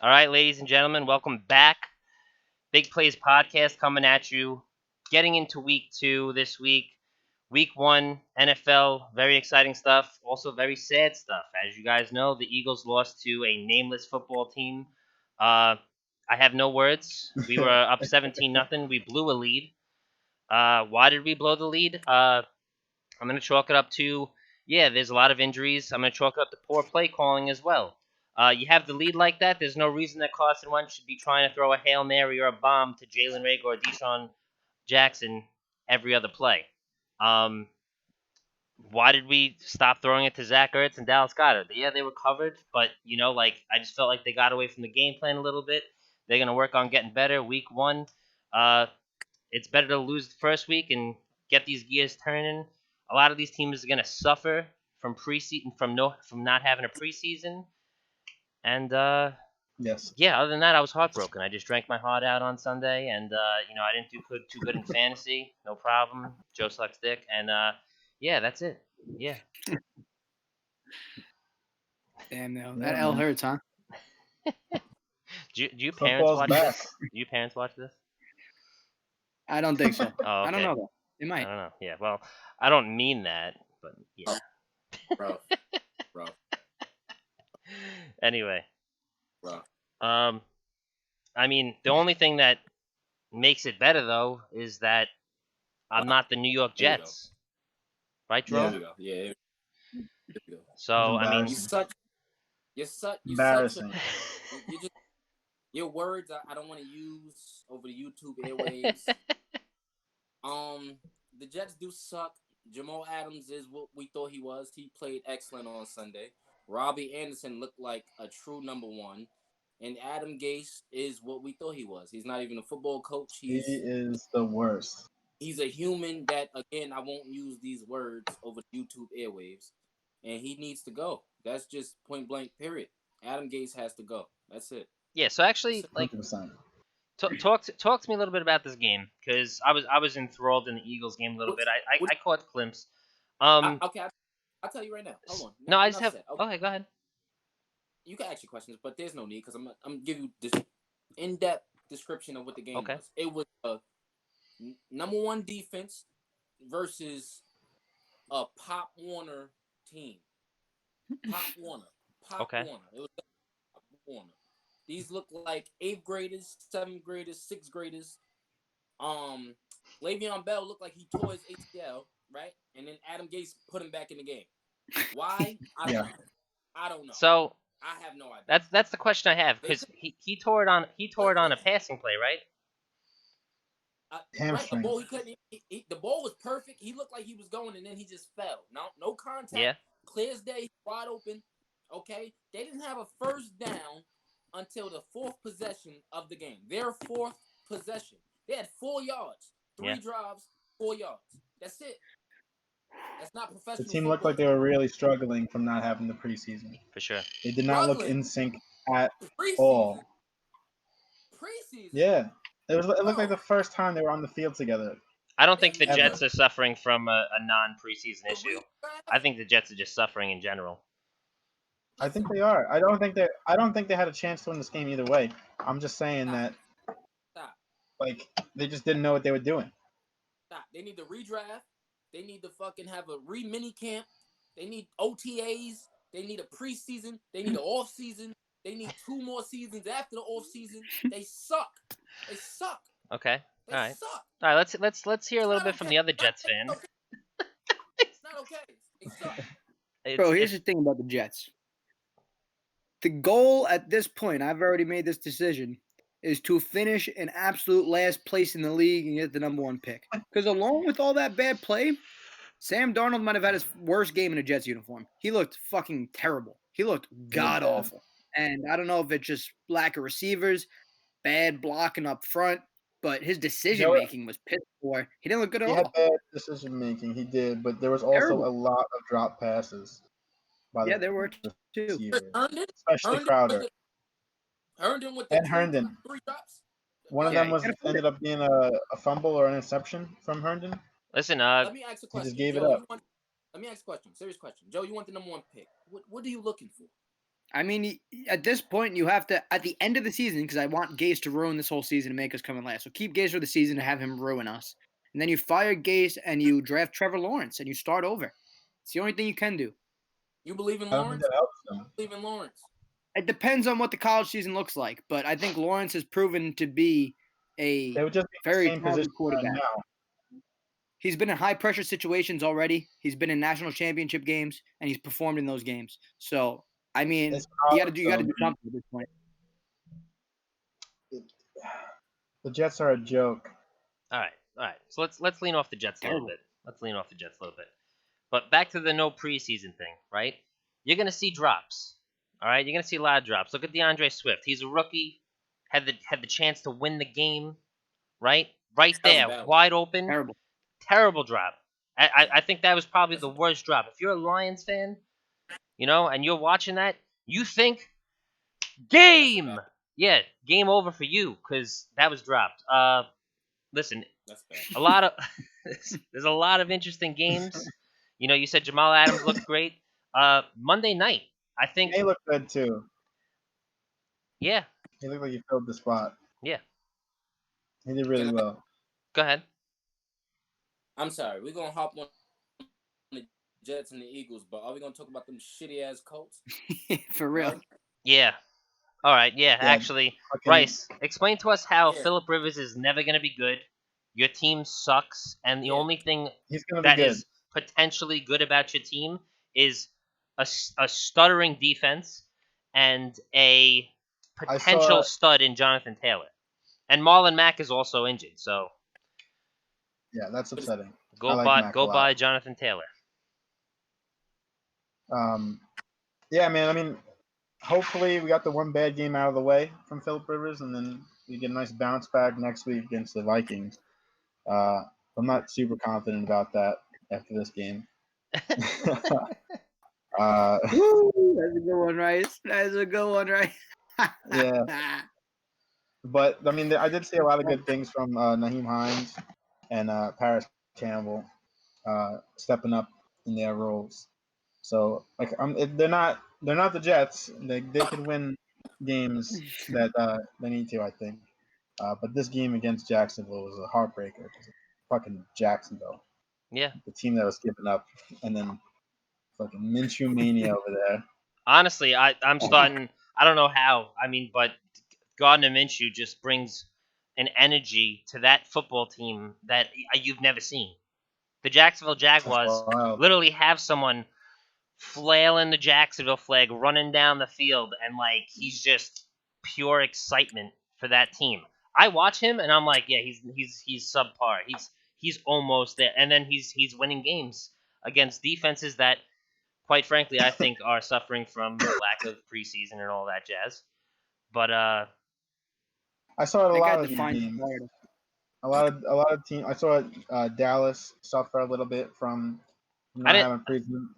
All right, ladies and gentlemen, welcome back. Big Plays Podcast coming at you. Getting into week two this week. Week one, NFL, very exciting stuff. Also, very sad stuff. As you guys know, the Eagles lost to a nameless football team. Uh, I have no words. We were up 17 nothing. We blew a lead. Why did we blow the lead? I'm going to chalk it up to, yeah, there's a lot of injuries. I'm going to chalk it up to poor play calling as well. You have the lead like that. There's no reason that Carson Wentz should be trying to throw a Hail Mary or a bomb to Jalen Rager or Deshaun Jackson every other play. Um, why did we stop throwing it to Zach Ertz and Dallas Goedert? Yeah, they were covered, but I just felt like they got away from the game plan a little bit. They're gonna work on getting better. Week one, uh, it's better to lose the first week and get these gears turning. A lot of these teams are gonna suffer from preseason from not having a preseason, and Yes. yeah. Other than that, I was heartbroken. I just drank my heart out on Sunday, and I didn't do too good in fantasy. No problem. Joe sucks dick, and yeah, that's it. Yeah. Damn, no. Yeah, That L man. hurts, huh? Do you parents Football's watch back. this? Do you parents watch this? I don't think so. Oh, I don't okay. know, though. They I might. don't know. Yeah. Well, I don't mean that, but yeah. Rough, rough, Anyway, rough. um, I mean, the only thing that makes it better though is that I'm not the New York There you go. Jets, right, There Dro? Yeah. you go. Yeah, there you go. So I mean, You Embarrassing. such, you're such a, Embarrassing. you just your words. I don't want to use over the YouTube airwaves. The Jets do suck. Jamal Adams is what we thought he was. He played excellent on Sunday. Robbie Anderson looked like a true number one. And Adam Gase is what we thought he was. He's not even a football coach. He is the worst. He's a human that, again, I won't use these words over YouTube airwaves. And he needs to go. That's just point blank, period. Adam Gase has to go. That's it. yeah. So actually, like, 100%. talk to me a little bit about this game because I was enthralled in the Eagles game a little bit. I caught the glimpse. Okay, I'll tell you right now. Hold on. No, I just Enough have. said. Okay, Okay, go ahead. you can ask your questions, but there's no need because I'm give you this in-depth description of what the game Okay. was. It was a number one defense versus a Pop Warner team. Pop Warner. Pop Okay. Warner. It was Pop Warner. These look like eighth graders, seventh graders, sixth graders. Le'Veon Bell looked like he tore his ACL, right? And then Adam Gase put him back in the game. Why? I don't Yeah. know. I don't know. So I have no idea. that's the question I have because he tore it on a passing play, right? Right, Hamstring. the ball he couldn't. The ball was perfect. He looked like he was going, and then he just fell. No contact. Yeah. Clear as day, wide open. Okay, they didn't have a first down until the fourth possession of the game. Their fourth possession. They had 4 yards, 3 Yeah. drives, 4 yards. That's it. That's not The professional. team looked like they were really struggling from not having the preseason. For sure. They did not look Struggling. in sync at preseason. all. Preseason. Yeah. It looked like the first time they were on the field together. I don't think the Ever. Jets are suffering from a non-preseason issue. I think the Jets are just suffering in general. I think they are. I don't think they had a chance to win this game either way. I'm just saying that Stop. like they just didn't know what they were doing. Stop. They need to redraft. They need to fucking have a mini camp. They need OTAs. They need a preseason. They need an off season. They need 2 more seasons after the off season. They suck. They suck. Okay. They All right. suck. All right. Let's hear a It's little not bit from okay. the other Jets fan. It's not okay. They suck. Bro, here's the thing about the Jets. The goal at this point, I've already made this decision, is to finish in absolute last place in the league and get the number 1 pick. Because along with all that bad play, Sam Darnold might have had his worst game in a Jets uniform. He looked fucking terrible. He looked god awful. And I don't know if it's just lack of receivers, bad blocking up front, but his decision making was piss poor. He didn't look good at He had all. bad decision making. He did, but there was also Terrible. a lot of drop passes by Yeah, the there were too. receivers, Herndon. especially Crowder Herndon with the and Herndon. 3 drops. One of Yeah, them was ended up being a fumble or an interception from Herndon. Listen, Let me ask a He question. just gave Joe, it up. let me ask a question. Serious question. Joe, you want the number 1 pick. What are you looking for? I mean, at this point, you have to, at the end of the season, because I want Gase to ruin this whole season and make us come in last. So keep Gase for the season and have him ruin us. And then you fire Gase and you draft Trevor Lawrence and you start over. It's the only thing you can do. You believe in I don't think Lawrence? that helps them. Believe in Lawrence. It depends on what the college season looks like, but I think Lawrence has proven to be They a would just be in the very same talented position quarterback. now. He's been in high pressure situations already. He's been in national championship games, and he's performed in those games. So, I mean, It's you got to do college, something at this point. The Jets are a joke. All right. So let's lean off the Jets a little Terrible. bit. But back to the no preseason thing, right? You're gonna see drops. All right, you're gonna see a lot of drops. Look at DeAndre Swift. He's a rookie. Had the chance to win the game, right? Right That was there, bad. wide open. Terrible. Terrible drop. I think that was probably the worst drop. If you're a Lions fan, and you're watching that, you think game. Yeah, game over for you because that was dropped. Listen, That's bad. a lot of there's a lot of interesting games. You said Jamal Adams looked great. Monday night, I think. He looked good too. Yeah, He looked like he filled the spot. yeah. He did really well. Go ahead. I'm sorry. We're gonna hop on the Jets and the Eagles, but are we gonna talk about them shitty ass Colts? For real. Right? Yeah. All right. Yeah. Yeah, Actually, fucking- Bryce, explain to us how Yeah. Phillip Rivers is never going to be good. Your team sucks, and the Yeah. only thing He's gonna be that good. is potentially good about your team is a stuttering defense and a potential stud in Jonathan Taylor. And Marlon Mack is also injured, so Yeah, that's upsetting. go I like buy Mack a go lot. buy Jonathan Taylor. Yeah, man. I mean, hopefully we got the one bad game out of the way from Philip Rivers, and then we get a nice bounce back next week against the Vikings. I'm not super confident about that after this game. Woo, that's a good one, Rice. That's a good one, right? Yeah. But I mean, I did see a lot of good things from Naheem Hines and Paris Campbell stepping up in their roles. So like, they're not the Jets. They can win games that they need to, I think. But this game against Jacksonville was a heartbreaker. 'Cause fucking Jacksonville, Yeah. the team that was giving up, and then fucking Minshew mania over there. Honestly, I'm starting. I don't know how. I mean, but Gardner Minshew just brings an energy to that football team that you've never seen. The Jacksonville Jaguars That's wild. literally have someone flailing the Jacksonville flag, running down the field, and like he's just pure excitement for that team. I watch him and I'm like, yeah, he's subpar. He's almost there, and then he's winning games against defenses that, quite frankly, I think are suffering from lack of preseason and all that jazz. But I saw it a They lot got of these defined games. player. A lot of teams. I saw Dallas suffer a little bit from not didn't- having preseason.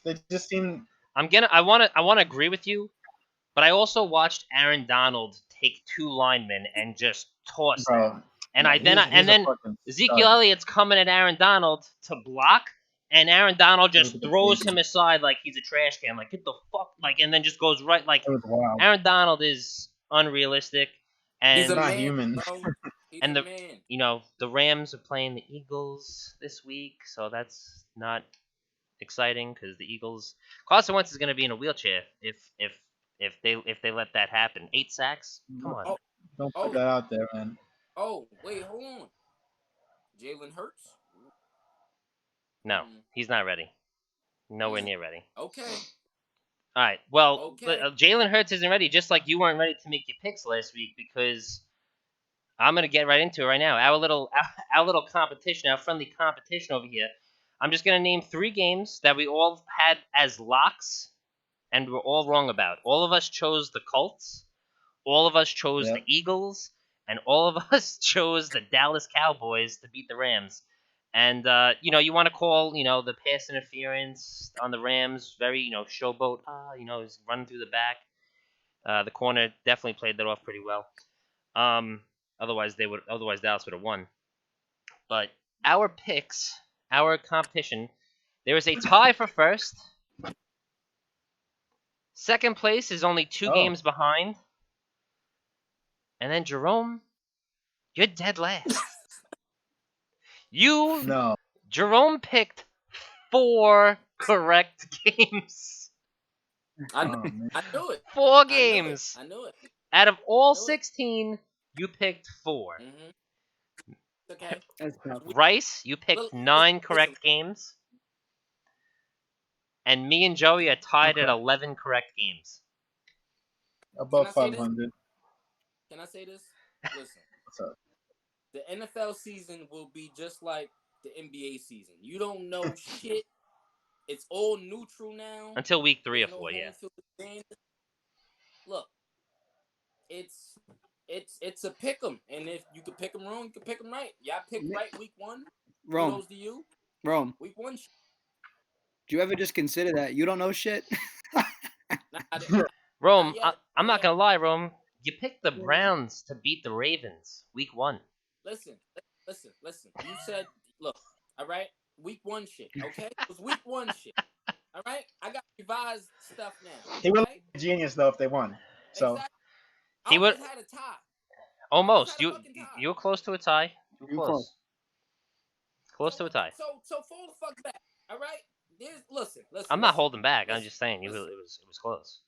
They just seem. I want to agree with you, but I also watched Aaron Donald take two linemen and just toss them. Bro, And yeah, I then he's- I, he's and a then fucking Ezekiel stud. Elliott's coming at Aaron Donald to block, and Aaron Donald just Look at the throws face. him aside like he's a trash can, like get the fuck, like, and then just goes right like It was wild. Aaron Donald is unrealistic, He's a and not man, human. bro. He's And a the- man. the Rams are playing the Eagles this week, so that's not exciting because the Eagles. Carson Wentz is going to be in a wheelchair if they let that happen. 8 sacks, come on. Oh. Don't Oh. put that out there, man. Oh, wait, hold on. Jalen Hurts? No, he's not ready. Nowhere Mm. near ready. Okay. All right. Well, Okay. Jalen Hurts isn't ready, just like you weren't ready to make your picks last week because I'm gonna get right into it right now. Our little competition, our friendly competition over here. I'm just gonna name 3 games that we all had as locks, and we're all wrong about. All of us chose the Colts. All of us chose Yep. the Eagles, and all of us chose the Dallas Cowboys to beat the Rams. And you want to call the pass interference on the Rams very showboat. He's running through the back. The corner definitely played that off pretty well. Otherwise Dallas would have won. But our picks, our competition, there is a tie for first. Second place is only 2 Oh. games behind. And then Jerome, you're dead last. No. Jerome picked 4 correct games. I Oh, knew, man. I knew it. 4 games. I knew it. Out of all I knew it. 16, you picked 4. Mm-hmm. Okay. That's tough. Rice, you picked 9 correct games. And me and Joey are tied at Okay. 11 correct games. Above Can I say this? 500. Can I say this? Listen, What's up? the NFL season will be just like the NBA season. You don't know shit. It's all neutral now. Until week 3 or There's no 4, yeah. home field advantage. Look, it's a pick 'em, and if you could pick 'em wrong, you could pick 'em right. Y'all picked right week 1. Rome, Kudos to you. Rome. Week 1. Do you ever just consider that you don't know shit? Rome, yet, I'm not not yet. going to lie, Rome. You picked the Browns to beat the Ravens week 1. Listen. You said, look, all right, week 1 shit, okay? It was week 1 shit. All right, I got revised stuff now. He would right? be a genius though if they won. So Exactly. He I would- almost had a tie. Almost. had a fucking tie. You were close to a tie. You were You close. Close to a tie. So fall the fuck back. All right. Listen. I'm not holding back. I'm listen, just saying it listen. was close.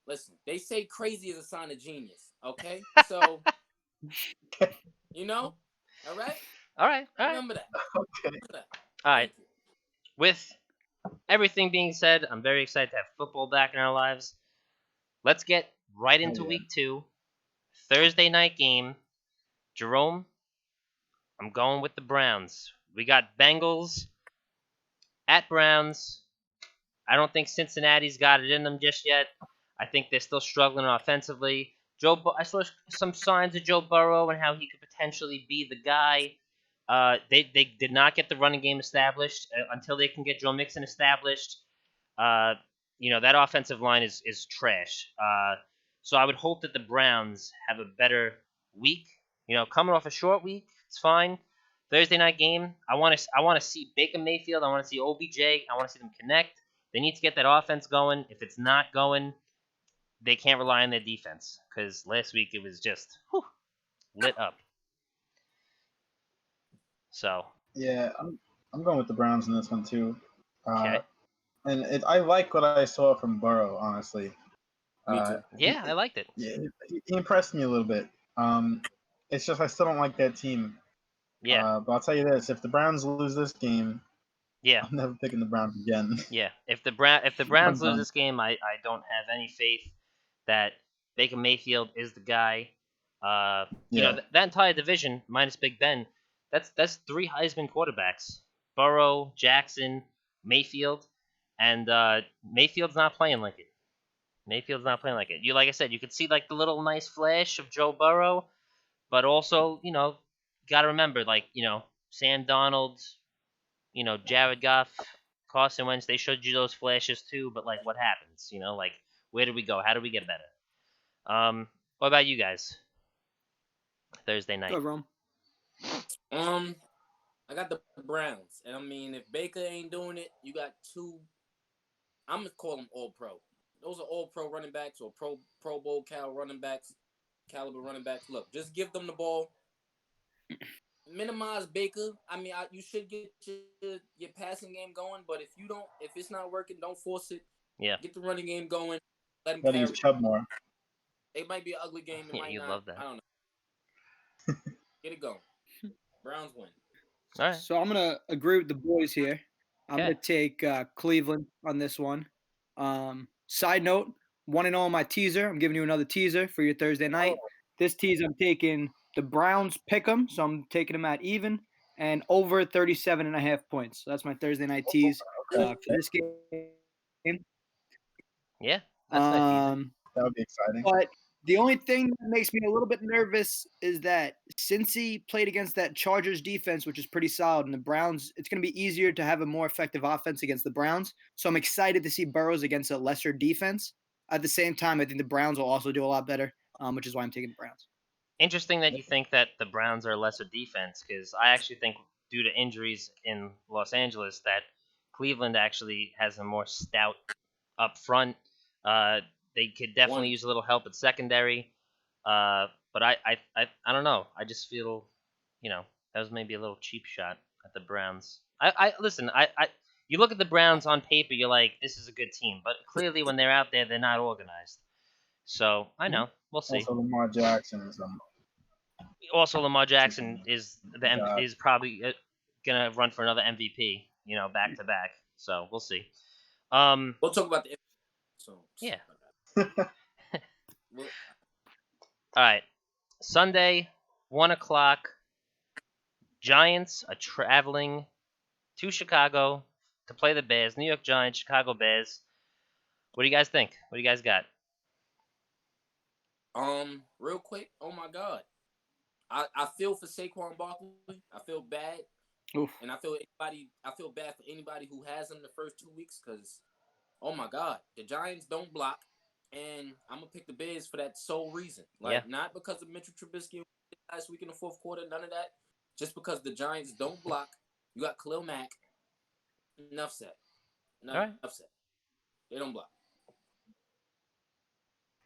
Listen. They say crazy is a sign of genius. Okay. So, you know. All right. All right. Remember that. okay. All right. Thank you. With everything being said, I'm very excited to have football back in our lives. Let's get right into yeah. week 2. Thursday night game. Jerome, I'm going with the Browns. We got Bengals at Browns. I don't think Cincinnati's got it in them just yet. I think they're still struggling offensively. I saw some signs of Joe Burrow and how he could potentially be the guy. They did not get the running game established until they can get Joe Mixon established. That offensive line is trash. So I would hope that the Browns have a better week. Coming off a short week, it's fine. Thursday night game, I want to see Baker Mayfield. I want to see OBJ. I want to see them connect. They need to get that offense going. If it's not going, they can't rely on their defense because last week it was just lit up. So Yeah, I'm going with the Browns in this one too. okay. And I like what I saw from Burrow, honestly. Me too. Yeah, I liked it. Yeah, he impressed me a little bit. It's just I still don't like that team. Yeah. But I'll tell you this: if the Browns lose this game, Yeah. I'm never picking the Browns again. Yeah. If the Browns lose done. this game, I don't have any faith that Baker Mayfield is the guy. Yeah. That entire division minus Big Ben, that's 3 Heisman quarterbacks: Burrow, Jackson, Mayfield, and Mayfield's not playing like it. Like I said, you could see like the little nice flash of Joe Burrow, but also got to remember Sam Darnold, Jared Goff, Carson Wentz, they showed you those flashes too, but like what happens? Where do we go? How do we get better? What about you guys? Thursday night. Go, Rome. I got the Browns, and I mean, if Baker ain't doing it, you got 2. I'm gonna call them All Pro. Those are All Pro running backs or Pro Bowl caliber running backs. Look, just give them the ball. Minimize Baker. I mean, you should get your passing game going, but if it's not working, don't force it. Yeah. Get the running game going. Let him Gotta carry. use Chubb more. It might be an ugly game. It Yeah, might you'd not. love that. I don't know. Get it going. Browns win. All right. So I'm gonna agree with the boys here. I'm Okay. gonna take Cleveland on this one. Side note: 1-0 my teaser. I'm giving you another teaser for your Thursday night. This teaser, I'm taking the Browns pick 'em, so I'm taking them at even and over 37.5 points. So that's my Thursday night tease for this game. Yeah. That's nice. That would be exciting. But the only thing that makes me a little bit nervous is that Cincy played against that Chargers defense, which is pretty solid, and the Browns, it's going to be easier to have a more effective offense against the Browns. So I'm excited to see Burrows against a lesser defense. At the same time, I think the Browns will also do a lot better, which is why I'm taking the Browns. Interesting that you think that the Browns are a lesser defense, because I actually think due to injuries in Los Angeles that Cleveland actually has a more stout up front. They could definitely use a little help at secondary. But I don't know. I just feel, that was maybe a little cheap shot at the Browns. I listen. You look at the Browns on paper, you're like, this is a good team, but clearly when they're out there, they're not organized. So I know we'll see. Also, Lamar Jackson is Also, Lamar Jackson God. is probably gonna run for another MVP. Back to back. So we'll see. We'll talk about the. So Yeah. Well, All right. Sunday, 1:00. Giants are traveling to Chicago to play the Bears. New York Giants, Chicago Bears. What do you guys think? What do you guys got? real quick. Oh my God, I feel for Saquon Barkley. I feel bad, Oof. and I feel bad for anybody who has him the first 2 weeks because, oh my God, the Giants don't block, and I'm gonna pick the Bears for that sole reason. Like not because of Mitchell Trubisky last week in the fourth quarter, none of that. Just because the Giants don't block. You got Khalil Mack. Enough said. Enough said. They don't block.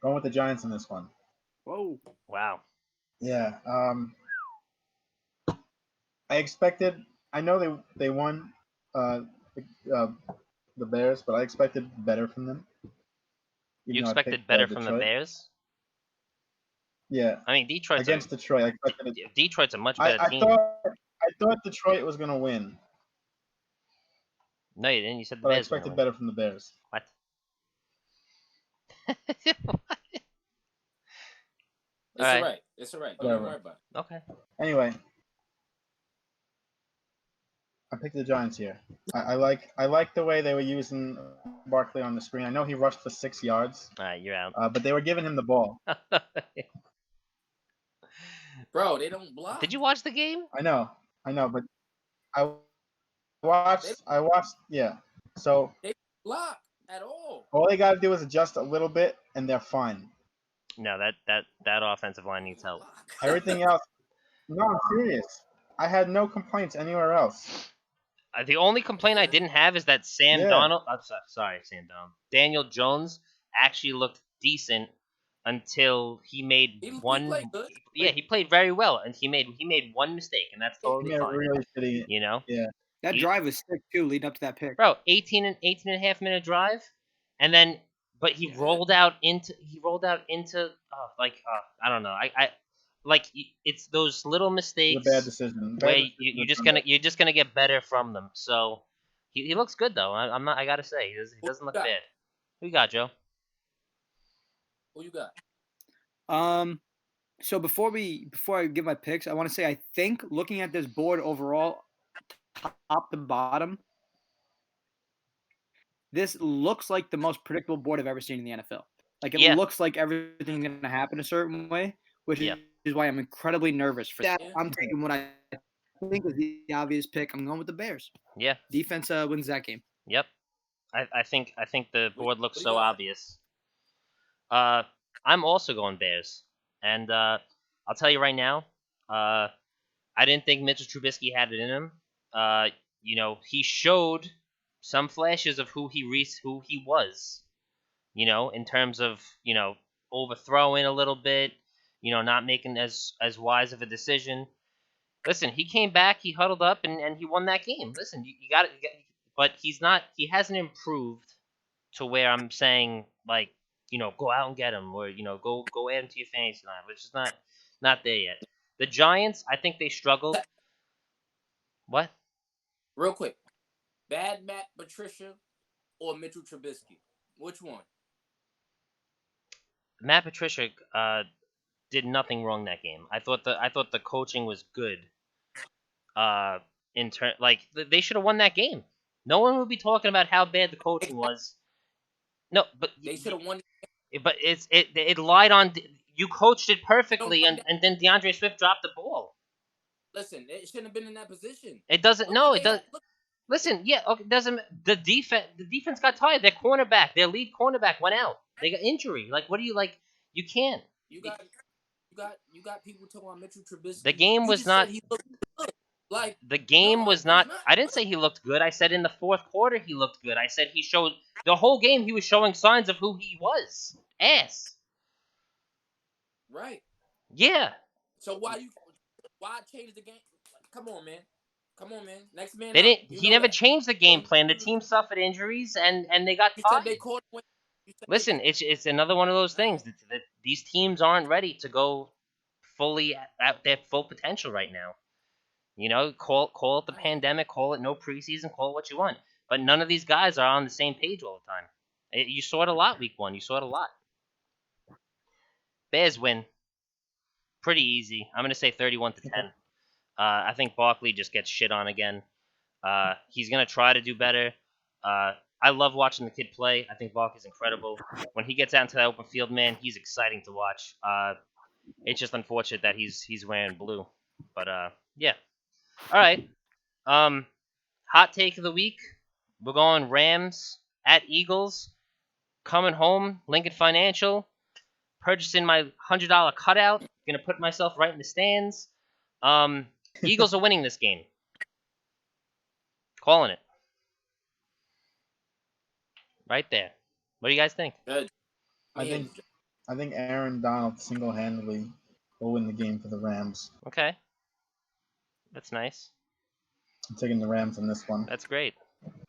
Going with the Giants in this one. Whoa. Wow. Yeah. I expected. I know they won the Bears, but I expected better from them. You expected better from the Bears? Yeah. I mean, Detroit's against Detroit. I expected it. Detroit's a much better team. I thought Detroit was gonna win. No, you didn't. You said the But I Bears. expected better from the Bears. What? It's all right. It's all right. Don't worry about it. Okay. Anyway, I picked the Giants here. I like the way they were using Barkley on the screen. I know he rushed for 6 yards. All right, you're out. But they were giving him the ball. Bro, they don't block. Did you watch the game? I know, but I watched. Yeah. So they don't block at all. All they got to do is adjust a little bit, and they're fine. No, that offensive line needs help. Everything else. No, I'm serious. I had no complaints anywhere else. The only complaint I didn't have is that Sam Darnold. I'm sorry, Sam Darnold. Daniel Jones actually looked decent until he made one. He played good. Yeah, he played very well, and he made one mistake, and that's totally fine. Really shitty. Yeah. That drive was sick too, leading up to that pick. Bro, 18 and a half minute drive, and then he rolled out into I don't know. I it's those little mistakes. A bad decision. Where you're just gonna get better from them. So he looks good though. I gotta say he doesn't look bad. Who you got, Joe? Who you got? So before I give my picks, I want to say I think looking at this board overall, top to bottom, this looks like the most predictable board I've ever seen in the NFL. Like it looks like everything's gonna happen a certain way, which is why I'm incredibly nervous for that. I'm taking what I think is the obvious pick. I'm going with the Bears. Yeah. Defense wins that game. Yep. I think the board looks so obvious. I'm also going Bears, and I'll tell you right now, I didn't think Mitchell Trubisky had it in him. He showed some flashes of who he was. In terms of overthrowing a little bit. Not making as wise of a decision. Listen, he came back, he huddled up, and he won that game. Listen, you got it, but he hasn't improved to where I'm saying like, go out and get him, or go add him to your fantasy line, which is not there yet. The Giants, I think they struggled. What? Real quick, bad Matt Patricia or Mitchell Trubisky? Which one? Matt Patricia did nothing wrong that game. I thought the coaching was good. They should have won that game. No one would be talking about how bad the coaching was. No, but they should have won. But it lied on. You coached it perfectly, and then DeAndre Swift dropped the ball. Listen, it shouldn't have been in that position. It doesn't. No, it doesn't. Listen, yeah, okay, doesn't. The defense got tired. Their lead cornerback went out. They got injury. Like, what do you like? You can't. You got people talking about Mitchell Trubisky. The game was not. Like the game no, was he's not. not. I didn't say he looked good. I said in the fourth quarter he looked good. I said he showed the whole game. He was showing signs of who he was. Ass. Right. Yeah. So why change the game? Come on, man. Come on, man. Next man They up. didn't. You He know never that. changed the game So plan. The team suffered injuries and they got you said they tired. caught him. You said they Listen, it's another one of those things that these teams aren't ready to go fully at their full potential right now. You know, call it the Right. pandemic, call it no preseason, call it what you want. But none of these guys are on the same page all the time. You saw it a lot week one. You saw it a lot. Bears win. Pretty easy. I'm going to say 31-10. I think Barkley just gets shit on again. He's going to try to do better. I love watching the kid play. I think Barkley's incredible. When he gets out into that open field, man, he's exciting to watch. It's just unfortunate that he's wearing blue. But yeah. All right. Hot take of the week. We're going Rams at Eagles. Coming home, Lincoln Financial. Purchasing my $100 cutout. Gonna put myself right in the stands. Eagles are winning this game. Calling it. Right there. What do you guys think? Good. I think Aaron Donald single-handedly will win the game for the Rams. Okay. That's nice. I'm taking the Rams on this one. That's great.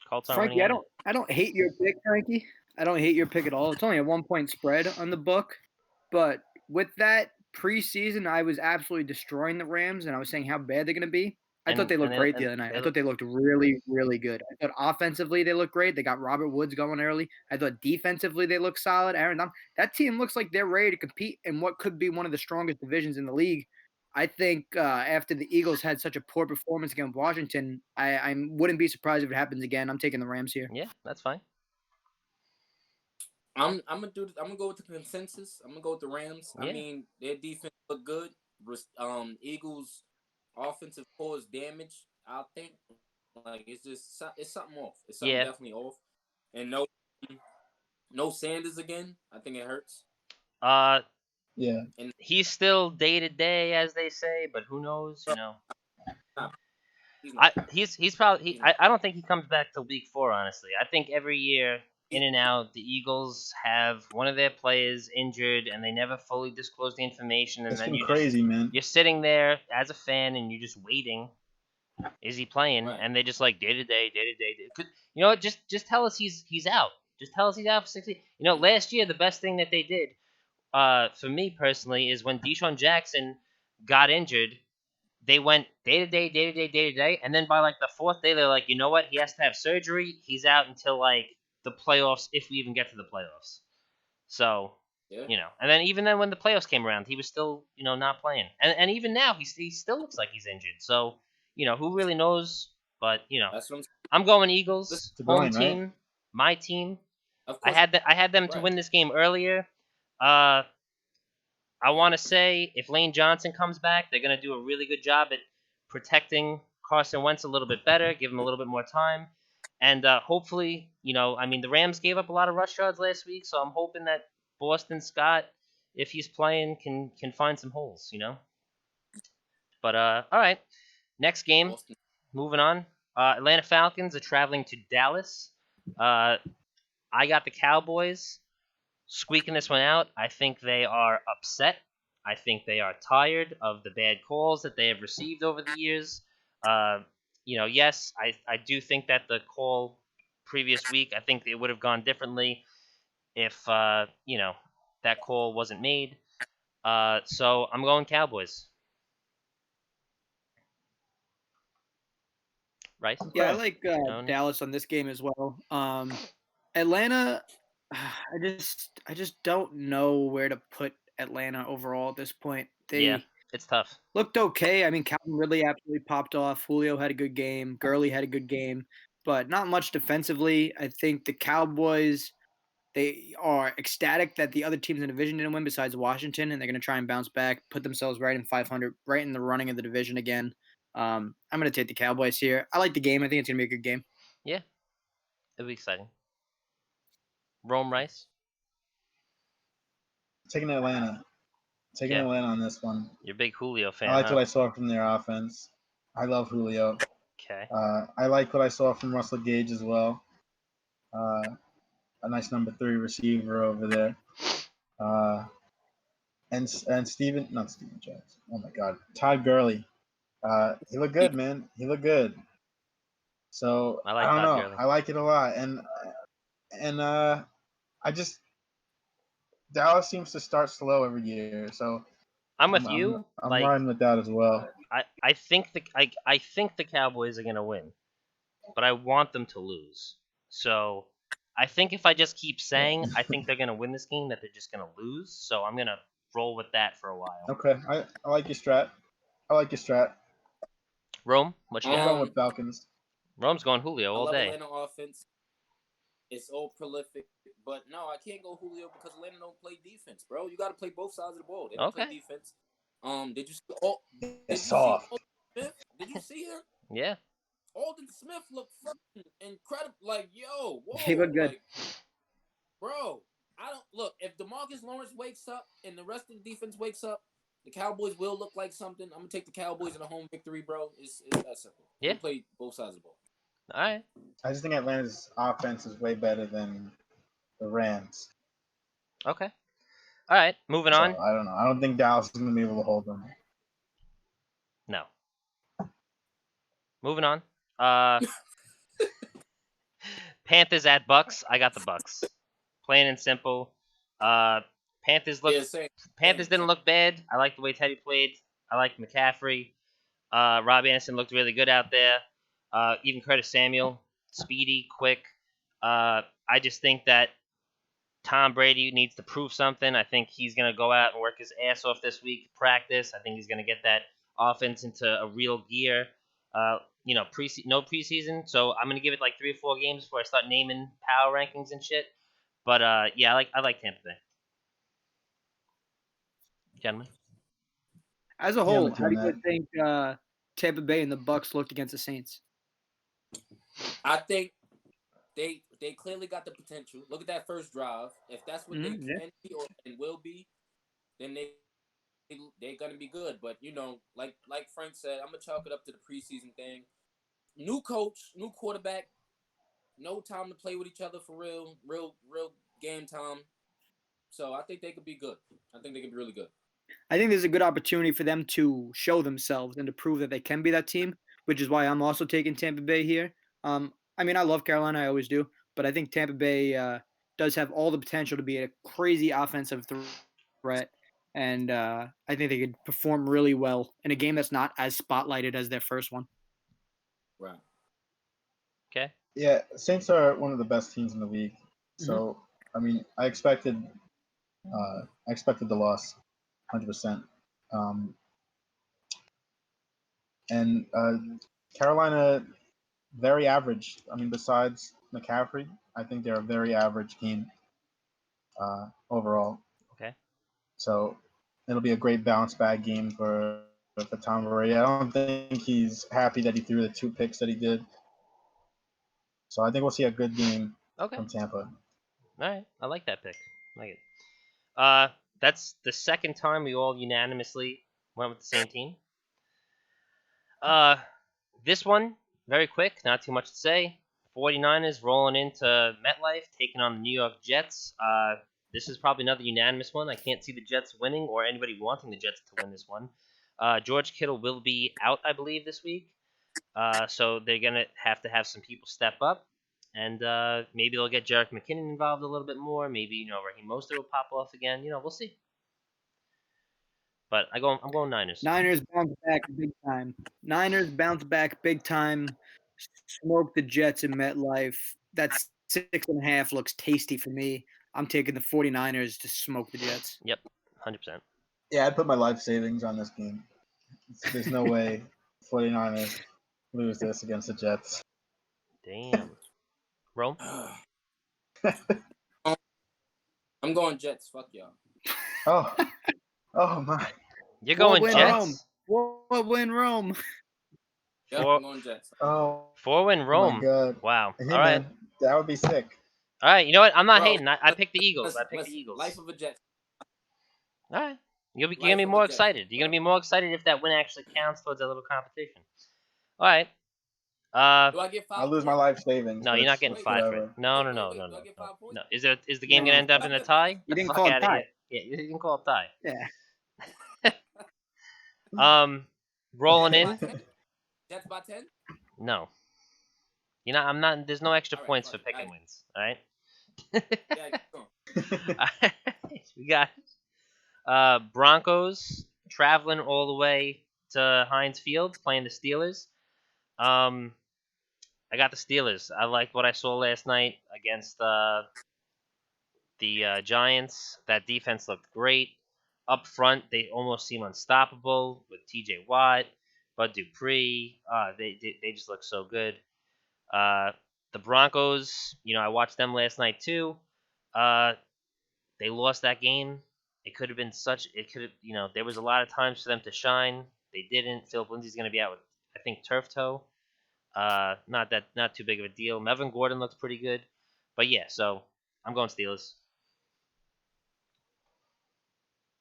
Colts aren't Frankie, winning. I don't hate your pick, Frankie. I don't hate your pick at all. It's only a 1-point spread on the book, but with that preseason, I was absolutely destroying the Rams, and I was saying how bad they're going to be. I thought they looked great the other night. I thought they looked really, really good. I thought offensively they looked great. They got Robert Woods going early. I thought defensively they looked solid. Aaron Donald, that team looks like they're ready to compete in what could be one of the strongest divisions in the league. I think after the Eagles had such a poor performance against Washington, I wouldn't be surprised if it happens again. I'm taking the Rams here. Yeah, that's fine. I'm gonna go with the consensus. I'm gonna go with the Rams. Yeah. I mean, their defense look good. Eagles offensive core is damaged. I think like it's something off. It's something Yeah. definitely off. And no Sanders again. I think it hurts. Yeah. And He's still day to day, as they say, but who knows? You know. he's not. He's probably. I don't think he comes back till week 4. Honestly, I think every year in and out, the Eagles have one of their players injured, and they never fully disclose the information. And It's then been crazy, man. you're sitting there as a fan, and you're just waiting. Is he playing? Right. And they just like day to day. You know what? Just tell us he's out. Just tell us he's out for 6 weeks. You know, last year the best thing that they did, for me personally, is when Deshaun Jackson got injured. They went day to day, and then by like the 4th day, they're like, you know what? He has to have surgery. He's out until like the playoffs, if we even get to the playoffs. So, Yeah. you know, and then even then when the playoffs came around, he was still, you know, not playing, and even now he still looks like he's injured. So, you know, who really knows? But you know, That's what I'm going Eagles, De home Bruyne, team, right? my team. of I course. had them to Right. win this game earlier. I want to say if Lane Johnson comes back, they're going to do a really good job at protecting Carson Wentz a little bit better, give him a little bit more time. And hopefully, you know, I mean, the Rams gave up a lot of rush yards last week, so I'm hoping that Boston Scott, if he's playing, can find some holes, you know. But all right, next game, Boston. moving on. Atlanta Falcons are traveling to Dallas. I got the Cowboys squeaking this one out. I think they are upset. I think they are tired of the bad calls that they have received over the years. You know, yes, I do think that the call previous week, I think it would have gone differently if, you know, that call wasn't made. So I'm going Cowboys. Right? Yeah, I Okay. like Tony? Dallas on this game as well. Atlanta, I just don't know where to put Atlanta overall at this point. They Yeah, it's tough. looked okay. I mean, Calvin Ridley absolutely popped off. Julio had a good game. Gurley had a good game, but not much defensively. I think the Cowboys, they are ecstatic that the other teams in the division didn't win besides Washington, and they're going to try and bounce back, put themselves right in 500, right in the running of the division again. I'm going to take the Cowboys here. I like the game. I think it's going to be a good game. Yeah, it'll be exciting. Rome Rice? Taking Atlanta. Taking Yeah. Atlanta on this one. You're a big Julio fan, I liked huh? what I saw from their offense. I love Julio. Okay. I like what I saw from Russell Gage as well. A nice number 3 receiver over there. And Steven, not Steven Jones. Oh my God, Todd Gurley. He looked good, man. He looked good. So I like I don't Todd know. Gurley. I like it a lot, and I just Dallas seems to start slow every year, so I'm with I'm you. I'm Like riding with that as well. I think I think the Cowboys are gonna win, but I want them to lose. So I think if I just keep saying I think they're gonna win this game, that they're just gonna lose. So I'm gonna roll with that for a while. Okay, I like your strat. I like your strat. Rome, what you I'm got? going with Falcons. Rome's going Julio I all love day. Atlanta offense. It's all prolific, but no, I can't go Julio because Atlanta don't play defense, bro. You got to play both sides of the ball. They don't play Okay. defense. Did you see? Oh, did you It's see soft. Alden Smith? Did you see her? Yeah. Alden Smith looked fucking incredible. Like, yo, He whoa, looked good. like, bro. I don't look. If DeMarcus Lawrence wakes up and the rest of the defense wakes up, the Cowboys will look like something. I'm gonna take the Cowboys in a home victory, bro. It's that simple. Yeah. They play both sides of the ball. All right. I just think Atlanta's offense is way better than the Rams. Okay. All right. Moving So on. I don't know. I don't think Dallas is going to be able to hold them. No. Moving on. Panthers at Bucks. I got the Bucks. Plain and simple. Panthers look. Yeah, same. Panthers didn't look bad. I like the way Teddy played. I like McCaffrey. Rob Anderson looked really good out there. Even Curtis Samuel, speedy, quick. I just think that Tom Brady needs to prove something. I think he's going to go out and work his ass off this week, practice. I think he's going to get that offense into a real gear. No preseason, so I'm going to give it like 3 or 4 games before I start naming power rankings and shit. But yeah, I like Tampa Bay. Gentlemen, As a I'm whole, with you how do on you that. think Tampa Bay and the Bucks looked against the Saints? I think they clearly got the potential. Look at that first drive. If that's what they Yeah. can be or and will be, then they're gonna be good. But like Frank said, I'm gonna chalk it up to the preseason thing. New coach, new quarterback, no time to play with each other for real game time. So I think they could be good. I think they could be really good. I think there's a good opportunity for them to show themselves and to prove that they can be that team, which is why I'm also taking Tampa Bay here. I mean, I love Carolina, I always do, but I think Tampa Bay does have all the potential to be a crazy offensive threat, and I think they could perform really well in a game that's not as spotlighted as their first one. Right. okay. Yeah, Saints are one of the best teams in the league. So I mean, I expected the loss, 100%. And Carolina, very average. I mean, besides McCaffrey, I think they're a very average team overall. Okay. So it'll be a great bounce back game for Tom Brady. I don't think he's happy that he threw the 2 picks that he did. So I think we'll see a good game Okay. from Tampa. All right. I like that pick. I like it. That's the second time we all unanimously went with the same team. This one, very quick, not too much to say. 49ers rolling into MetLife, taking on the New York Jets. This is probably another unanimous one. I can't see the Jets winning or anybody wanting the Jets to win this one. George Kittle will be out, I believe, this week. So they're going to have some people step up. And maybe they'll get Jerick McKinnon involved a little bit more. Maybe, Raheem Mostert will pop off again. We'll see. But I'm going Niners. Niners bounce back big time. Smoke the Jets in MetLife. That 6.5 looks tasty for me. I'm taking the 49ers to smoke the Jets. Yep, 100%. Yeah, I'd put my life savings on this game. There's no way 49ers lose this against the Jets. Damn. Rome? I'm going Jets. Fuck y'all. Oh my. You're going Four-win Jets? Four-win Rome. Yep, I'm going Jets. Oh, 4-win Rome. my God. Wow. Hey, All right. man, that would be sick. All right. You know what? I'm not Bro, hating. I picked the Eagles. I picked Listen, the Eagles. Life of a Jet. All right. You're Life gonna be of a more Jet. excited. You're gonna be more excited if that win actually counts towards that little competition. All right. Do I get 5 I lose my points? life savings. No, but you're not it's getting Wait, five for it. whatever. No, wait, no, wait, no, wait. no, Do I no, get no, 5 points? no. Is the game No. gonna end up in a tie? You The didn't fuck call it out of tie. here. Yeah, you didn't call it tie. Yeah. Rolling Jets by in. 10? Jets by 10? No, you're not. I'm not. There's no extra All right, points fuck for it. picking All wins. All right. Yeah, go on. We got Broncos traveling all the way to Heinz Field playing the Steelers. Um, I got the Steelers. I liked what I saw last night against the Giants. That defense looked great. Up front, they almost seem unstoppable with T.J. Watt, Bud Dupree. They just look so good. Uh, the Broncos, I watched them last night too. Uh, they lost that game. It could have been such. It could have. There was a lot of times for them to shine. They didn't. Philip Lindsay's going to be out with, I think, turf toe. Not too big of a deal. Melvin Gordon looks pretty good, but yeah. So I'm going Steelers.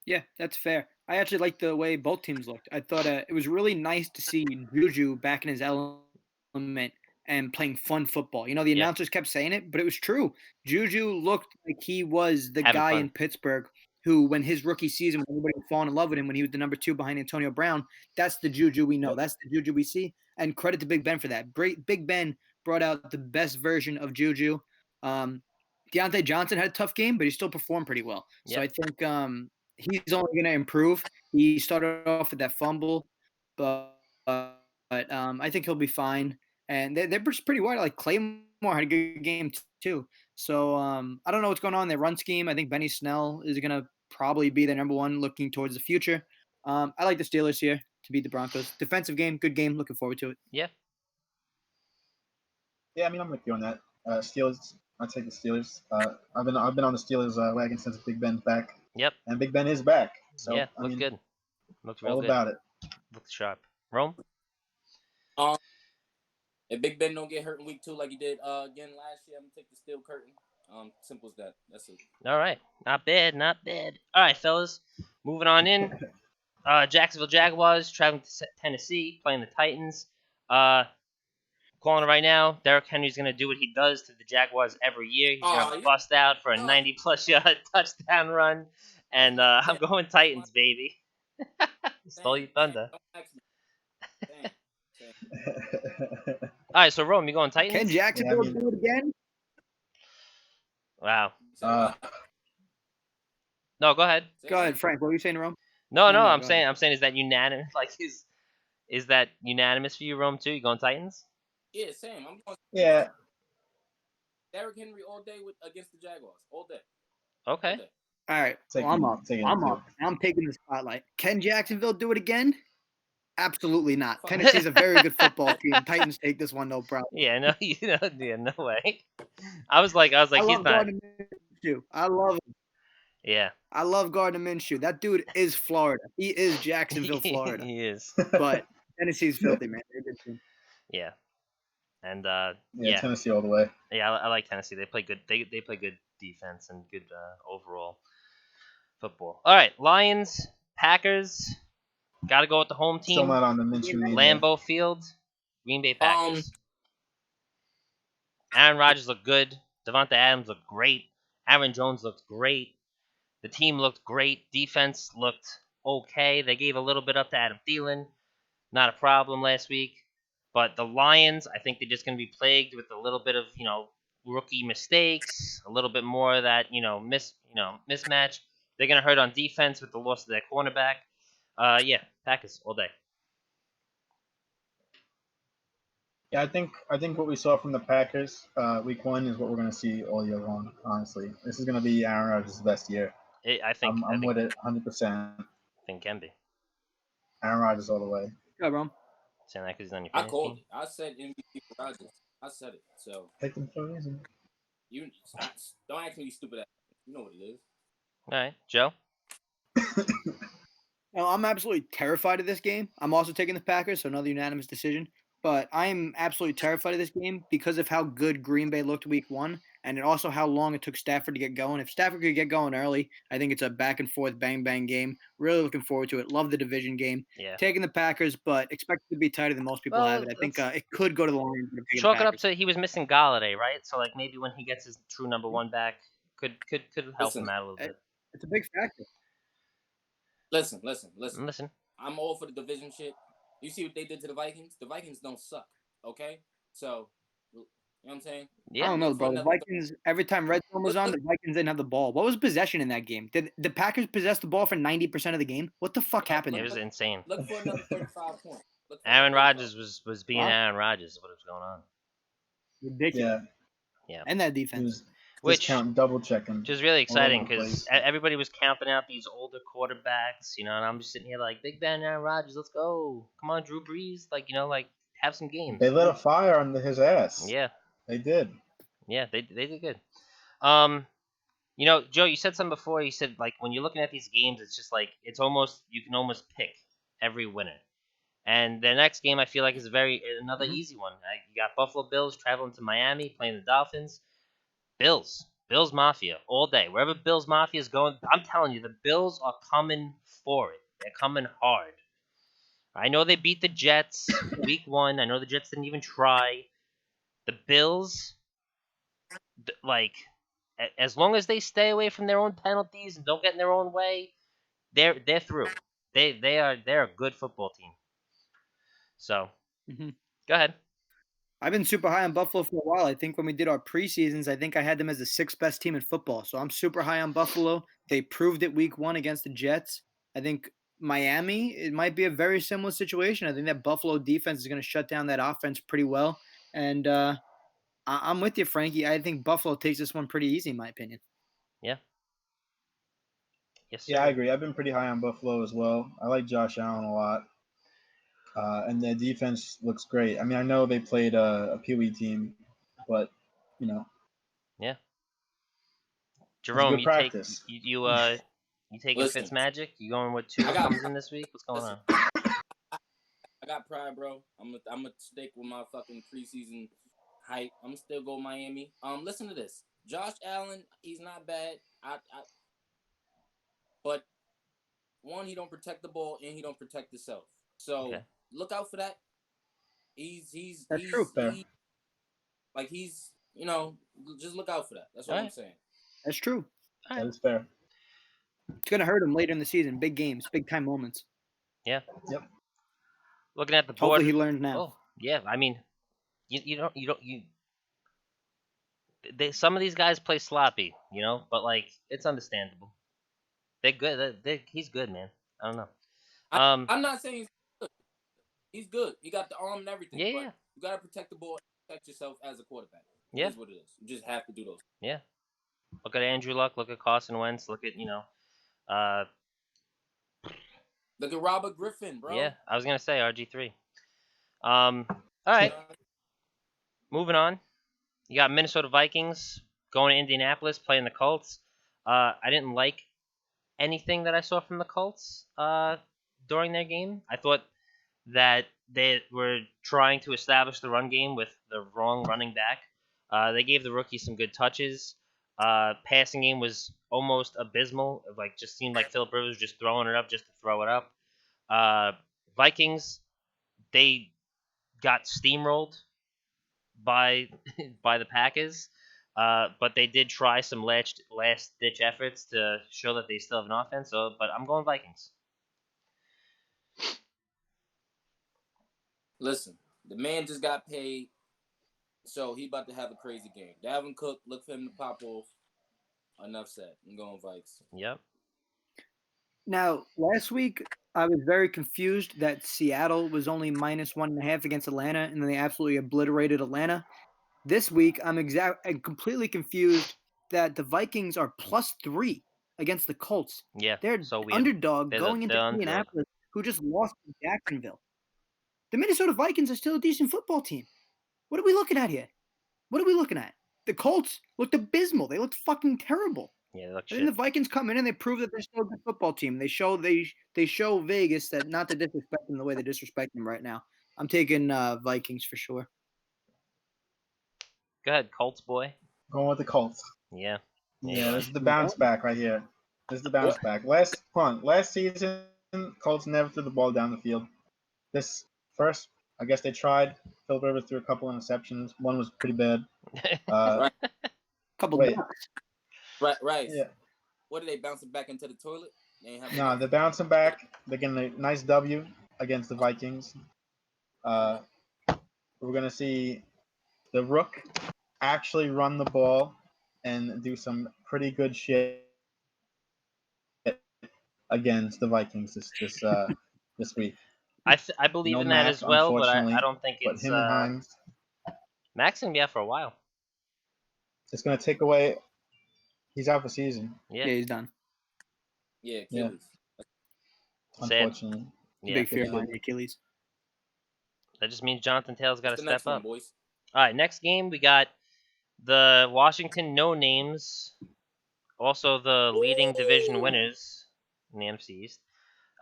Yeah, that's fair. I actually liked the way both teams looked. I thought it was really nice to see Juju back in his element and playing fun football. The Yeah. announcers kept saying it, but it was true. Juju looked like he was the Having guy fun. in Pittsburgh who, when his rookie season, when everybody was falling in love with him, when he was the number 2 behind Antonio Brown, that's the Juju we know. Yep. That's the Juju we see. And credit to Big Ben for that. Big Ben brought out the best version of Juju. Deontay Johnson had a tough game, but he still performed pretty well. So Yep. I think he's only going to improve. He started off with that fumble, but I think he'll be fine. And they're pretty wide. Like Claymore had a good game too. So I don't know what's going on in their run scheme. I think Benny Snell is going to probably be their number one looking towards the future. I like the Steelers here to beat the Broncos. Defensive game, good game. Looking forward to it. Yeah. Yeah, I mean, I'm with you on that. Steelers. I take the Steelers. I've been on the Steelers wagon since Big Ben's back, Yep. and Big Ben is back. So Yeah. I Looked mean, good. Looked real all good. about it. Looked sharp. Rome. If Big Ben don't get hurt in week 2 like he did again last year, I'm gonna take the steel curtain. Simple as that. That's it. All right. Not bad. Not bad. All right, fellas. Moving on in. Jacksonville Jaguars traveling to Tennessee, playing the Titans. Calling it right now. Derrick Henry's going to do what he does to the Jaguars every year. He's going to bust out for a 90-plus yard touchdown run. And I'm going Titans, baby. Stole your thunder. Don't ask me. All right, so Rome, you going Titans? Can Jacksonville do it again? Wow. Uh, No, go ahead. Go ahead, Frank. What were you saying, Rome? No, No, I'm go saying is that unanimous? Like, is that unanimous for you, Rome, too? You going Titans? Yeah, Sam. I'm going yeah. Derrick Henry all day against the Jaguars. All day. Okay. All day. All right. Take Well, I'm it- up. take it I'm too. up. I'm taking the spotlight. Can Jacksonville do it again? Absolutely not. Fuck. Tennessee's a very good football team. Titans take this one, no problem. Yeah, no, no way. I was like, I he's love not. Gardner Minshew. I love him. Yeah. I love Gardner Minshew. That dude is Florida. He is Jacksonville, Florida. He is. But Tennessee's filthy, man. They're a good team. Yeah. And Yeah, Tennessee all the way. yeah, I like Tennessee. They play good. They play good defense and good overall football. All right, Lions, Packers. Got to go with the home team. Still not on the Minshew media. Lambeau Field, Green Bay Packers. Aaron Rodgers looked good. Devonta Adams looked great. Aaron Jones looked great. The team looked great. Defense looked okay. They gave a little bit up to Adam Thielen. Not a problem last week. But the Lions, I think they're just going to be plagued with a little bit of, rookie mistakes, a little bit more of that, mismatch. They're going to hurt on defense with the loss of their cornerback. Yeah, Packers all day. Yeah, I think what we saw from the Packers week 1 is what we're going to see all year long. Honestly, this is going to be Aaron Rodgers' best year. I think I'm with it 100%. I think can be. Aaron Rodgers all the way. Go, Rome. Saying that because he's on your I fantasy called team. it. I said MVP for Rodgers. I said it. So Take them for a reason. you don't ask me you stupid ass. You know what it is. All right, Joe. No, I'm absolutely terrified of this game. I'm also taking the Packers, so another unanimous decision. But I am absolutely terrified of this game because of how good Green Bay looked week 1. and also how long it took Stafford to get going. If Stafford could get going early, I think it's a back and forth bang bang game. Really looking forward to it. Love the division game. Yeah. Taking the Packers, but expect it to be tighter than most people have it. I think it could go to the Lions. But I'm taking the Chalk it up Packers. to he was missing Galladay, right? So like maybe when he gets his true number one back, could help Listen, him out a little bit. It's a big factor. Listen. Listen. I'm all for the division shit. You see what they did to the Vikings? The Vikings don't suck, okay? So, you know what I'm saying? I Yeah. don't know, Look for bro. The another- Vikings, every time Red Zone was on, the Vikings didn't have the ball. What was possession in that game? Did the Packers possess the ball for 90% of the game? What the fuck happened It there? was insane. Look for another 35 points. Look for Aaron another 35. Rodgers was being Wow. Aaron Rodgers. What was going on? Ridiculous. Yeah, And that he defense. was Which- discounting, double checking. Which is really exciting the because place. everybody was counting out these older quarterbacks, you know, and I'm just sitting here like, Big Ben, Aaron Rodgers, let's go. Come on, Drew Brees, like, you know, like, have some games. They lit a fire under his ass. Yeah, They did. yeah, they did good. You know, Joe, you said something before. You said like when you're looking at these games, it's just like it's almost you can almost pick every winner. And the next game I feel like is another easy one. You got Buffalo Bills traveling to Miami playing the Dolphins. Bills Mafia all day. Wherever Bills Mafia is going, I'm telling you, the Bills are coming for it. They're coming hard. I know they beat the Jets week 1. I know the Jets didn't even try. The Bills, like, as long as they stay away from their own penalties and don't get in their own way, they're through. They're a good football team. So, Go ahead. I've been super high on Buffalo for a while. I think when we did our preseasons, I think I had them as the 6th best team in football. So I'm super high on Buffalo. They proved it week 1 against the Jets. I think Miami, it might be a very similar situation. I think that Buffalo defense is going to shut down that offense pretty well. And I'm with you, Frankie. I think Buffalo takes this one pretty easy, in my opinion. Yeah. Yes, sir. Yeah, I agree. I've been pretty high on Buffalo as well. I like Josh Allen a lot. And their defense looks great. I mean, I know they played a Pee Wee team, but, you know. Yeah. Jerome, good practice. you taking Listen. Fitzmagic? You going with Tua comes in this week? What's going on? I got pride, bro. I'm gonna stick with my fucking preseason hype. I'm gonna still go Miami. Listen to this. Josh Allen, he's not bad. But one, he don't protect the ball and he don't protect himself. So Okay. look out for that. He's true. Fair. he's you know, just look out for that. That's what I'm Alright. saying. That's true. That is fair. It's going to hurt him later in the season. Big games, big time moments. Yeah. Yep. Looking at the board. Hopefully he learns now. Oh, yeah. I mean, some of these guys play sloppy, you know, but like it's understandable. They're good. He's good, man. I don't know. I'm not saying he's good. He's good. He got the arm and everything. Yeah, but yeah. You gotta protect the ball, protect yourself as a quarterback. Yeah. It is what it is. You just have to do those. Yeah. Look at Andrew Luck. Look at Carson Wentz. Look at Look at Robert Griffin, bro. yeah. I was gonna say RG3. All right. Moving on. You got Minnesota Vikings going to Indianapolis playing the Colts. I didn't like anything that I saw from the Colts during their game. I thought that they were trying to establish the run game with the wrong running back. They gave the rookie some good touches. Passing game was almost abysmal. Like just seemed like Philip Rivers just throwing it up just to throw it up. Vikings, they got steamrolled by the Packers, but they did try some last ditch efforts to show that they still have an offense. So, but I'm going Vikings. Listen, the man just got paid, so he about to have a crazy game. Dalvin Cook, look for him to pop off. Enough said. I'm going Vikes. Yep. Now, last week, I was very confused that Seattle was only -1.5 against Atlanta, and then they absolutely obliterated Atlanta. This week, I'm completely confused that the Vikings are +3 against the Colts. Yeah. They're so weird. underdog They're going into underdog. Indianapolis, who just lost to Jacksonville. The Minnesota Vikings are still a decent football team. What are we looking at here? What are we looking at? The Colts looked abysmal. They looked fucking terrible. Yeah, they look And then the shit. Vikings come in and they prove that they're still a good football team. They show Vegas that not to disrespect them the way they disrespect them right now. I'm taking Vikings for sure. Go ahead, Colts boy. Going with the Colts. Yeah. Yeah, this is the bounce back right here. This is the bounce back. Last season, Colts never threw the ball down the field. This first, I guess they tried. Philip Rivers threw a couple interceptions. One was pretty bad. Right. Couple Wait. ducks. Right. Yeah. What are they bouncing back into the toilet? They ain't having No, they're bouncing back. They're getting a nice W against the Vikings. We're gonna see the Rook actually run the ball and do some pretty good shit against the Vikings this week. I believe No in that Mac, as well, but unfortunately, I don't think but it's him and Hines. Mac's gonna be out for a while. It's gonna take away. He's out for season. Yeah, Yeah. he's done. Yeah, Achilles. Sad. Unfortunately. Yeah. Big fear of mine, Achilles. That just means Jonathan Taylor's got to What's the next step one, up. boys? All right, next game we got the Washington No Names, also the leading division Woo! winners in the NFC East,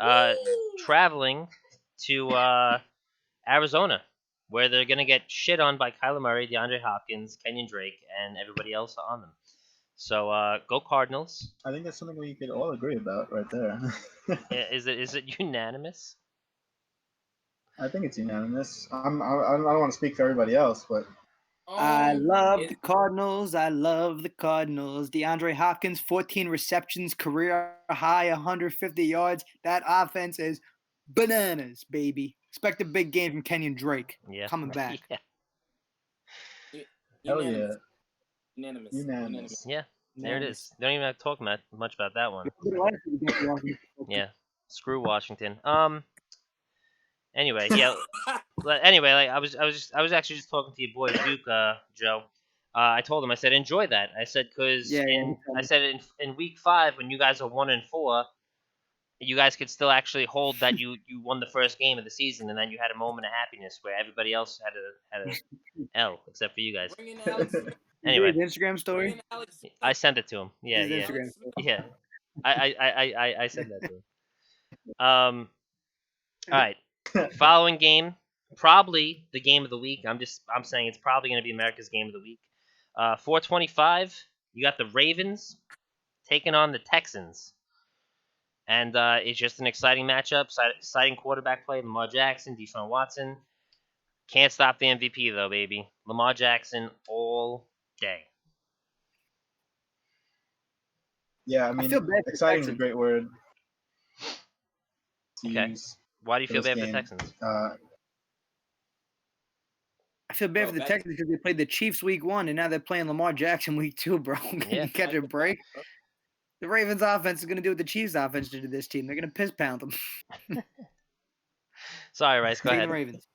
Woo! traveling to Arizona, where they're gonna get shit on by Kyler Murray, DeAndre Hopkins, Kenyon Drake, and everybody else on them. So go Cardinals. I think that's something we could all agree about right there. Is it unanimous? I think it's unanimous. I don't want to speak for everybody else, but I love it- the Cardinals. I love the Cardinals. DeAndre Hopkins, 14 receptions, career high, 150 yards. That offense is bananas, baby. Expect a big game from Kenyon Drake. Yeah. Coming back. Yeah. hell yeah, Unanimous. unanimous. Yeah. There it is. Don't even have to talk much about that one. Yeah. Screw Washington. Anyway, yeah. Anyway, like I was actually just talking to your boy Duke, Joe. I told him, I said, enjoy that. I said, because I said in week 5 when you guys are 1-4, you guys could still actually hold that you won the first game of the season, and then you had a moment of happiness where everybody else had a L except for you guys. Bring in Alex. Anyway, His Instagram story. Bring in Alex. I sent it to him. Yeah, His yeah, Instagram story. yeah. I sent that to him. All right. Following game, probably the game of the week. I'm saying it's probably going to be America's game of the week. 4:25. You got the Ravens taking on the Texans, and it's just an exciting matchup. Exciting quarterback play. Lamar Jackson, Deshaun Watson. Can't stop the MVP though, baby. Lamar Jackson all day. Yeah, I mean, feel bad for exciting is a Texans. great word to Okay. use. Why do you for feel this bad for the game. Texans? I feel bad for the Texans because they played the Chiefs week 1 and now they're playing Lamar Jackson week 2, bro. Can Yeah. you catch a break? The Ravens offense is going to do what the Chiefs offense did to this team. They're going to piss pound them. Sorry, Rice. Go Taking ahead. the Ravens.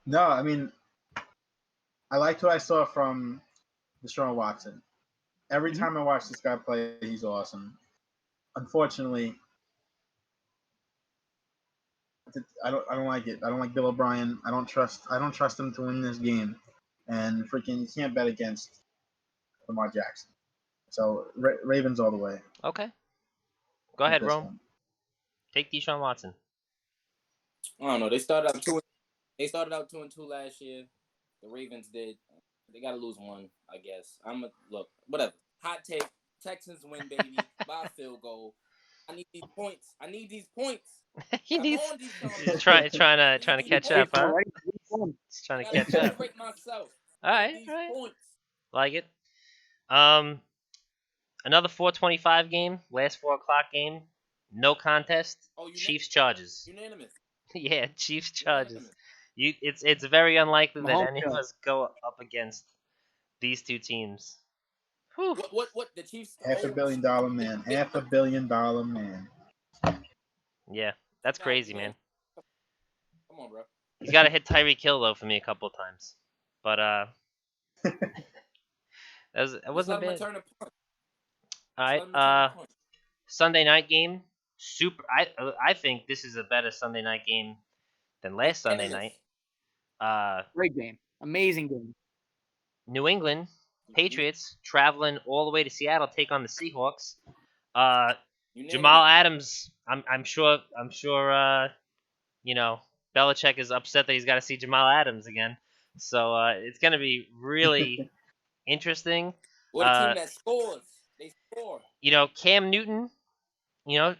No, I mean, I liked what I saw from Deshaun Watson. Every Mhm. time I watch this guy play, he's awesome. Unfortunately, I don't like it. I don't like Bill O'Brien. I don't trust him to win this game. And freaking, you can't bet against Lamar Jackson. So Ravens all the way. Okay. Go ahead, This Rome. one. Take Deshaun Watson. I don't know. They started out 2-2 last year. The Ravens did. They got to lose one, I guess. Look, whatever. Hot take. Texans win, baby, by field goal. I need these points. He Come needs. on, He's trying to catch up, huh? He's trying to catch up. Break myself. All right, These all right. points. Like it. Another 4:25 game. Last 4 o'clock game. No contest. Oh, Chiefs Chargers. Unanimous. Yeah, Chiefs Chargers. It's very unlikely that Mahomes any of us go up against these two teams. Whew. What the Chiefs? $500 million man. $500 million man. Yeah, that's crazy, man. Come on, bro. He's got to hit Tyreek Hill though for me a couple of times, but it wasn't bad. All right, Sunday night game. I think this is a better Sunday night game than last Sunday night. Great game. Amazing game. New England Patriots traveling all the way to Seattle, take on the Seahawks. Jamal Adams. I'm sure. You know, Belichick is upset that he's got to see Jamal Adams again. So it's gonna be really interesting. Or the team that scores. They score. Cam Newton,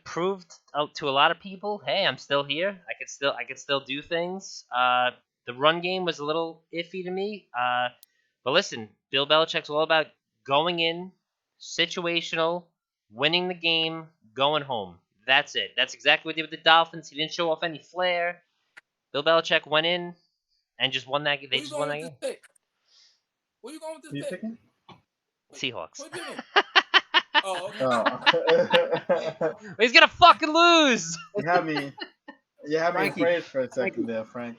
proved to a lot of people, hey, I'm still here. I could still do things. The run game was a little iffy to me. But listen, Bill Belichick's all about going in, situational, winning the game, going home. That's it. That's exactly what he did with the Dolphins. He didn't show off any flair. Bill Belichick went in and just won that. They Where you just going won that with game. this pick? Where you going with Who this you pick? picking? Seahawks. Who you picking? Oh, okay. Oh. He's gonna fucking lose. you had me Frankie, afraid for a second Frankie. there, Frank.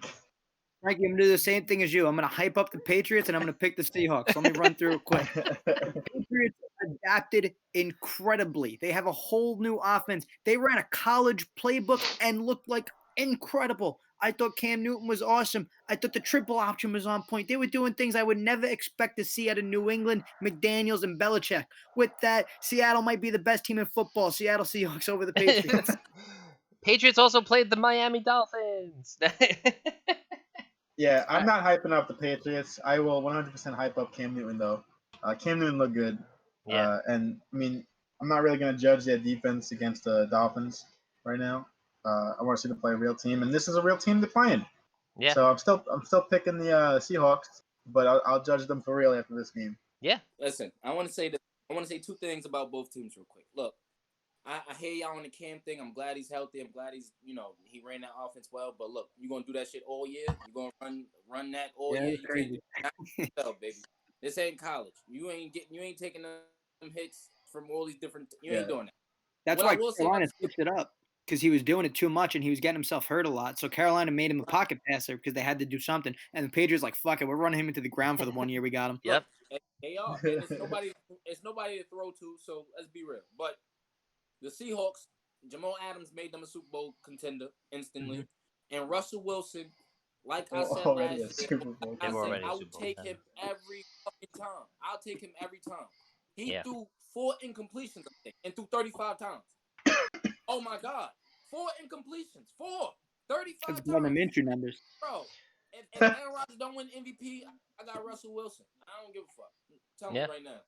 Frankie, I'm gonna do the same thing as you. I'm gonna hype up the Patriots and I'm gonna pick the Seahawks. Let me run through it quick. The Patriots adapted incredibly. They have a whole new offense. They ran a college playbook and looked like incredible. I thought Cam Newton was awesome. I thought the triple option was on point. They were doing things I would never expect to see out of New England, McDaniels, and Belichick. With that, Seattle might be the best team in football. Seattle Seahawks over the Patriots. Patriots also played the Miami Dolphins. Yeah, I'm not hyping up the Patriots. I will 100% hype up Cam Newton though. Cam Newton looked good. Yeah. And I mean, I'm not really going to judge their defense against the Dolphins right now. I want to see them play a real team, and this is a real team they're playing. Yeah. So I'm still picking the Seahawks, but I'll judge them for real after this game. Yeah. Listen, I want to say two things about both teams real quick. Look, I hear y'all on the Cam thing. I'm glad he's healthy. I'm glad he's he ran that offense well. But look, you're gonna do that shit all year. You're gonna run that all year. It's You crazy. can't do that, baby. This ain't college. You ain't taking them hits from all these different. You ain't doing that. That's What why I will say Carolina about- switched it up because he was doing it too much and he was getting himself hurt a lot. So Carolina made him a pocket passer because they had to do something. And the Patriots like, fuck it, we're running him into the ground for the 1 year we got him. Yep. They are, and it's nobody to throw to. So let's be real. But the Seahawks, Jamal Adams made them a Super Bowl contender instantly, and Russell Wilson, like I said Already a last year, Super Bowl They were already I a would Super Bowl take contender. him every fucking time. I'll take him every time. He Yeah. threw 4 incompletions, I think, and threw 35 times. Oh my God, 4 incompletions, 35 That's more than times, Minshew numbers. bro. If Aaron Rodgers don't win MVP, I got Russell Wilson. I don't give a fuck. Tell me right now.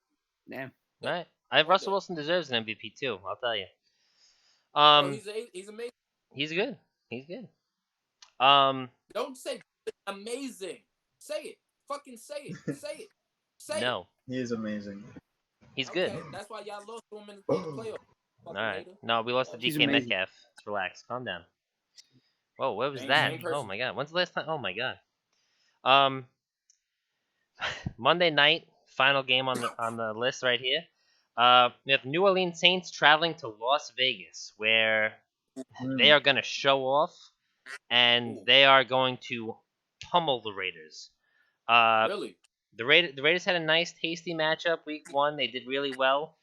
Damn. All right. Russell Wilson deserves an MVP too. I'll tell you. Bro, he's amazing. He's good. He's good. Don't say amazing. Say it. Fucking say it. Say it. Say No, He is amazing. he's it. good. Okay, that's why y'all lost to him in the playoffs. All right. No, we lost to He's DK amazing. Metcalf. Let's relax. Calm down. Whoa, what was Same that? person. Oh my God. When's the last time? Oh my God. Monday night, final game on the list right here. We have New Orleans Saints traveling to Las Vegas, where they are going to show off, and they are going to pummel the Raiders. Really? The Raiders had a nice, tasty matchup week 1. They did really well.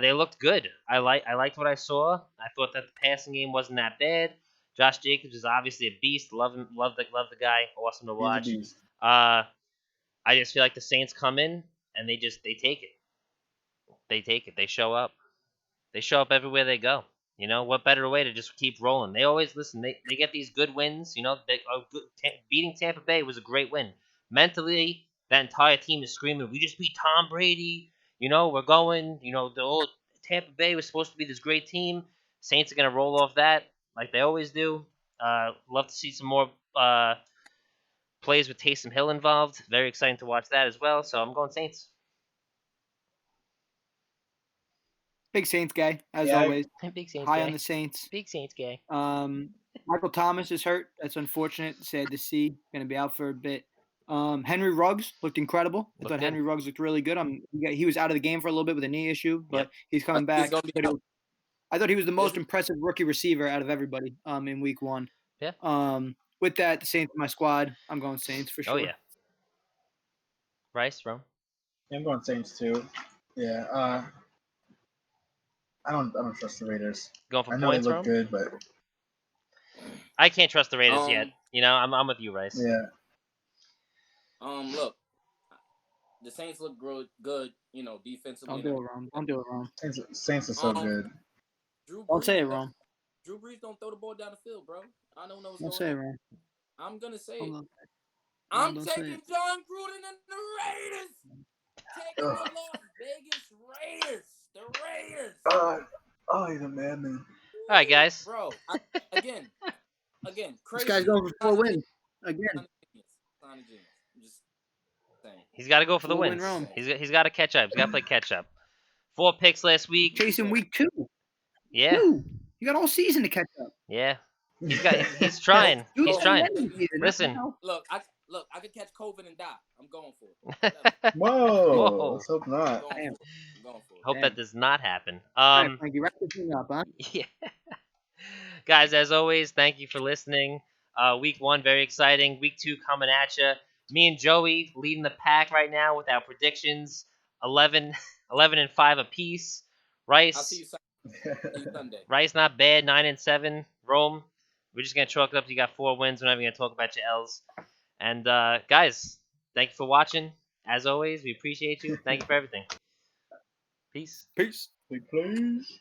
They looked good. I liked what I saw. I thought that the passing game wasn't that bad. Josh Jacobs is obviously a beast. Love him. Love the guy. Awesome to watch. He's a beast. I just feel like the Saints come in and they take it. They take it. They show up. They show up everywhere they go. What better way to just keep rolling? They always listen. They get these good wins. Beating Tampa Bay was a great win. Mentally, that entire team is screaming, "We just beat Tom Brady." We're going. The old Tampa Bay was supposed to be this great team. Saints are gonna roll off that like they always do. Love to see some more plays with Taysom Hill involved. Very exciting to watch that as well. So I'm going Saints. Big Saints guy, as Yeah, always. Big Saints High guy. on the Saints. Big Saints guy. Michael Thomas is hurt. That's unfortunate. Sad to see. Going to be out for a bit. Henry Ruggs looked incredible. I Looked thought good. Henry Ruggs looked really good. He was out of the game for a little bit with a knee issue, but Yep. he's coming back. gonna be out. I thought he was the most impressive rookie receiver out of everybody in week 1. Yeah. With that, the Saints are my squad. I'm going Saints for sure. Oh yeah. Rice, Rome. I'm going Saints too. Yeah. I don't trust the Raiders. Going for I know points, they Rome. look good, but I can't trust the Raiders yet. I'm with you, Rice. yeah. Look, the Saints look good. Defensively. Don't do it wrong. Don't do it wrong. Saints are so good. Don't say it wrong. Drew Brees don't throw the ball down the field, bro. I don't know what's Don't going say it on. wrong. I'm gonna say it. Don't I'm don't say taking it. John Gruden and the Raiders. Taking the Las Vegas Raiders. The Raiders. Oh, he's a madman. All right, guys. Bro, again, This crazy. guy's going for 4 wins again. Sign a genius. I'm just saying. He's got to go for the 4-win wins. Rome. He's got to catch up. He's got to play catch up. 4 picks last week. Chasing week 2. Yeah, 2. You got all season to catch up. yeah. He's trying. Dude, He's it's trying. ending season, Listen. now. Look, I could catch COVID and die. I'm going for it. Whoa. Whoa. Let's hope I'm not. going for Damn. it. I'm going for it. Hope Damn. that does not happen. All right, Frankie, wrap this thing up, huh? Yeah. Guys, as always, thank you for listening. Week 1, very exciting. Week 2 coming at you. Me and Joey leading the pack right now with our predictions. 11 and 5 apiece. I'll see you Rice, Sunday. Rice not bad, 9 and 7. Rome, we're just gonna chalk it up. You got 4 wins. We're not even gonna talk about your L's. And guys, thank you for watching. As always, we appreciate you. Thank you for everything. Peace. Peace. Big plays.